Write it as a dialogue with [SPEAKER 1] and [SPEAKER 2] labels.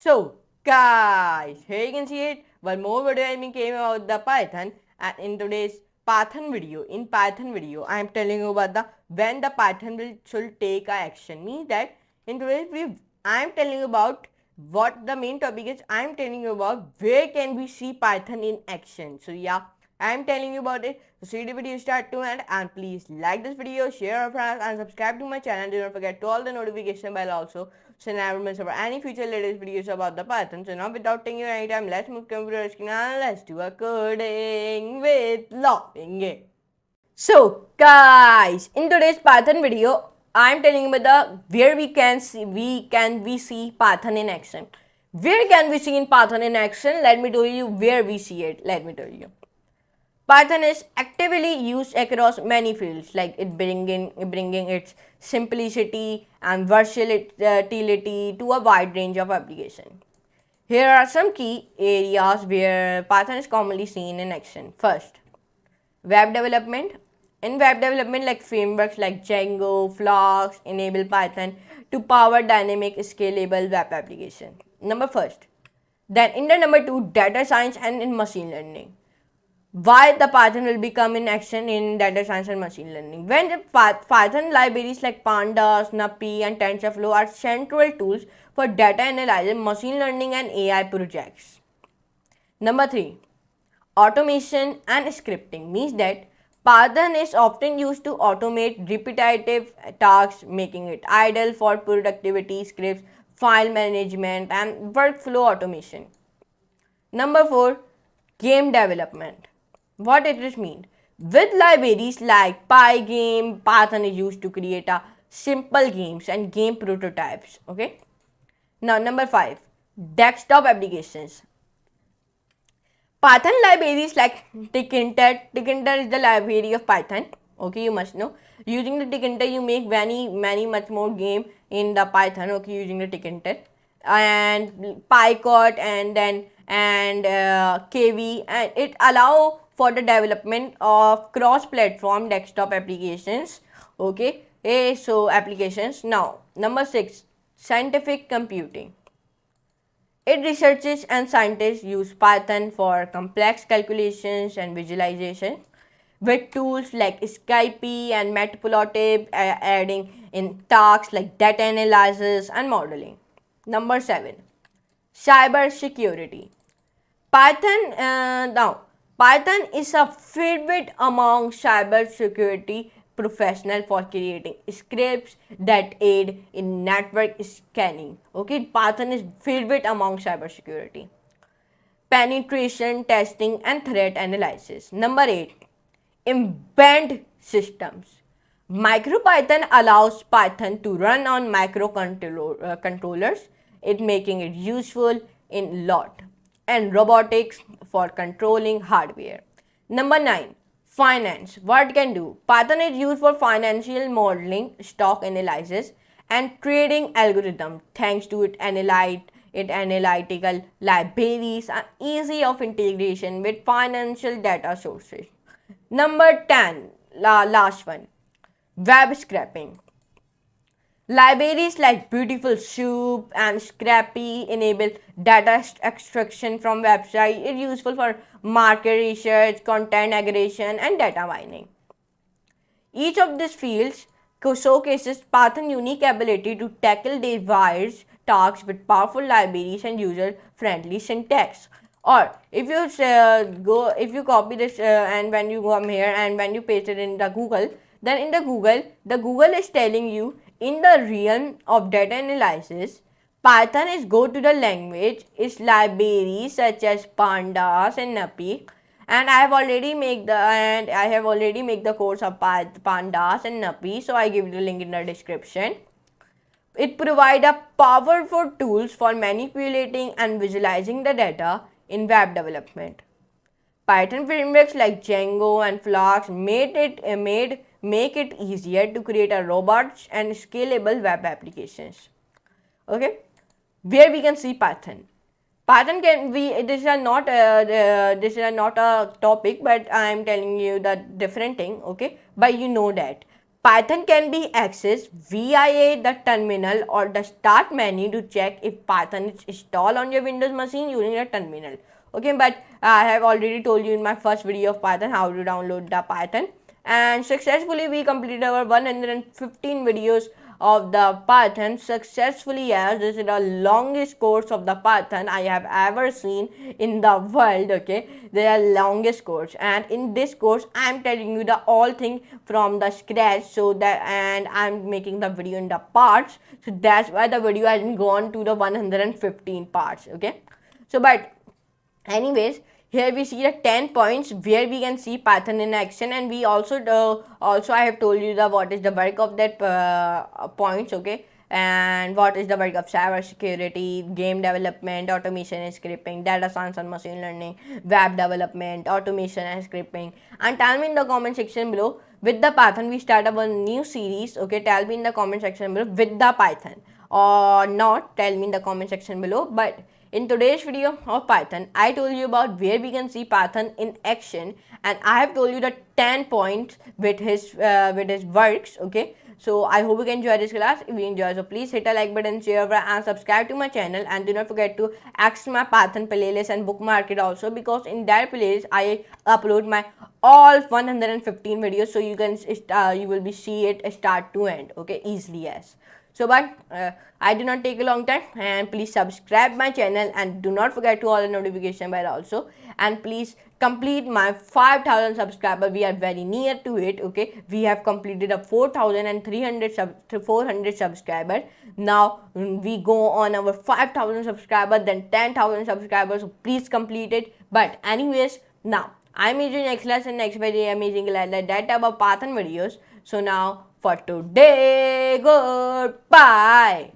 [SPEAKER 1] So guys, here you can see it. One more video I came about the Python, and in today's Python video, I am telling you about the when the Python will should take a action. Means that in today's video, I am telling you about what the main topic is. I am telling you about where can we see Python in action. So yeah, I am telling you about it. So see the video start to end, and please like this video, share with friends, and subscribe to my channel. Do not forget to all the notification bell also, so never miss about any future latest videos about the Python. So now without taking any time, let's move computer screen and let's do a coding with laughing game. So guys, in today's Python video, I am telling you about the where we see Python in action. Where can we see in Python in action? Let me tell you where we see it. Let me tell you. Python is actively used across many fields, like it bringing its simplicity and versatility to a wide range of applications. Here are some key areas where Python is commonly seen in action. First, web development. In web development, like frameworks like Django, Flask enable Python to power dynamic, scalable web application. Number two, data science and in machine learning. Why the Python will become in action in data science and machine learning. When the Python libraries like Pandas, NumPy and TensorFlow are central tools for data analysis, machine learning and AI projects. Number three, automation and scripting means that Python is often used to automate repetitive tasks, making it ideal for productivity scripts, file management and workflow automation. Number four, game development. What it is mean? With libraries like Pygame, Python is used to create a simple games and game prototypes. Okay. Now number five, desktop applications. Python libraries like Tkinter is the library of Python. Okay, you must know. Using the Tkinter, you make many much more game in the Python. Okay, using the Tkinter and PyCort and KV, and it allow for the development of cross-platform desktop applications. Okay, so applications. Now number six, scientific computing. It researchers and scientists use Python for complex calculations and visualization with tools like Scipy and Matplotlib, adding in tasks like data analysis and modeling. Number seven, cyber security. Python is a favorite among cybersecurity professionals for creating scripts that aid in network scanning. Okay, Python is favorite among cybersecurity, penetration testing and threat analysis. Number 8, embedded systems. MicroPython allows Python to run on microcontrollers, it making it useful in lot and robotics for controlling hardware. Number 9, finance. What it can do? Python is used for financial modeling, stock analysis and trading algorithm. Thanks to its analytical libraries and easy of integration with financial data sources. Number 10, last one, web scraping. Libraries like Beautiful Soup and Scrappy enable data extraction from websites. It's useful for market research, content aggregation, and data mining. Each of these fields showcases Python's unique ability to tackle diverse tasks with powerful libraries and user-friendly syntax. Or if you copy this and when you come here and when you paste it in the Google, then in the Google is telling you in the realm of data analysis, Python is go to the language, its libraries such as Pandas and NumPy, and I have already make the course of Pandas and NumPy, so I give you the link in the description. It provides a powerful tools for manipulating and visualizing the data in web development. Python frameworks like Django and Flask make it easier to create a robust and scalable web applications. Okay, where we can see Python. Python can be, this is not a topic, but I am telling you the different thing. Okay, but you know that Python can be accessed via the terminal or the start menu to check if Python is installed on your Windows machine using the terminal. Okay, but I have already told you in my first video of Python how to download the Python, and successfully we completed our 115 videos of the Python successfully. Yes, this is the longest course of the Python I have ever seen in the world. Okay, they are longest course, and in this course I am telling you the all thing from the scratch, so that, and I'm making the video in the parts, so that's why the video hasn't gone to the 115 parts. Okay, so but anyways, here we see the 10 points where we can see Python in action, and we also I have told you the what is the work of that points. Okay, and what is the work of cyber security, game development, automation and scripting, data science and machine learning, web development, automation and scripting. And tell me in the comment section below, with the Python we start up a new series. Okay, tell me in the comment section below with the Python or not, tell me in the comment section below. But in today's video of Python, I told you about where we can see Python in action, and I have told you the 10 points with his works. Okay, so I hope you can enjoy this class. If you enjoy, so please hit a like button, share and subscribe to my channel, and do not forget to access my Python playlist and bookmark it also, because in that playlist I upload my all 115 videos, so you can you will be see it start to end. Okay, easily. Yes. So but I do not take a long time, and please subscribe my channel and do not forget to all the notification bell also, and please complete my 5,000 subscriber. We are very near to it. Okay, we have completed a 4,300 subscriber. Now we go on our 5,000 subscriber, then 10,000 subscribers, so please complete it. But anyways, now I'm using next class and next very amazing like that about Python videos. So now for today, goodbye.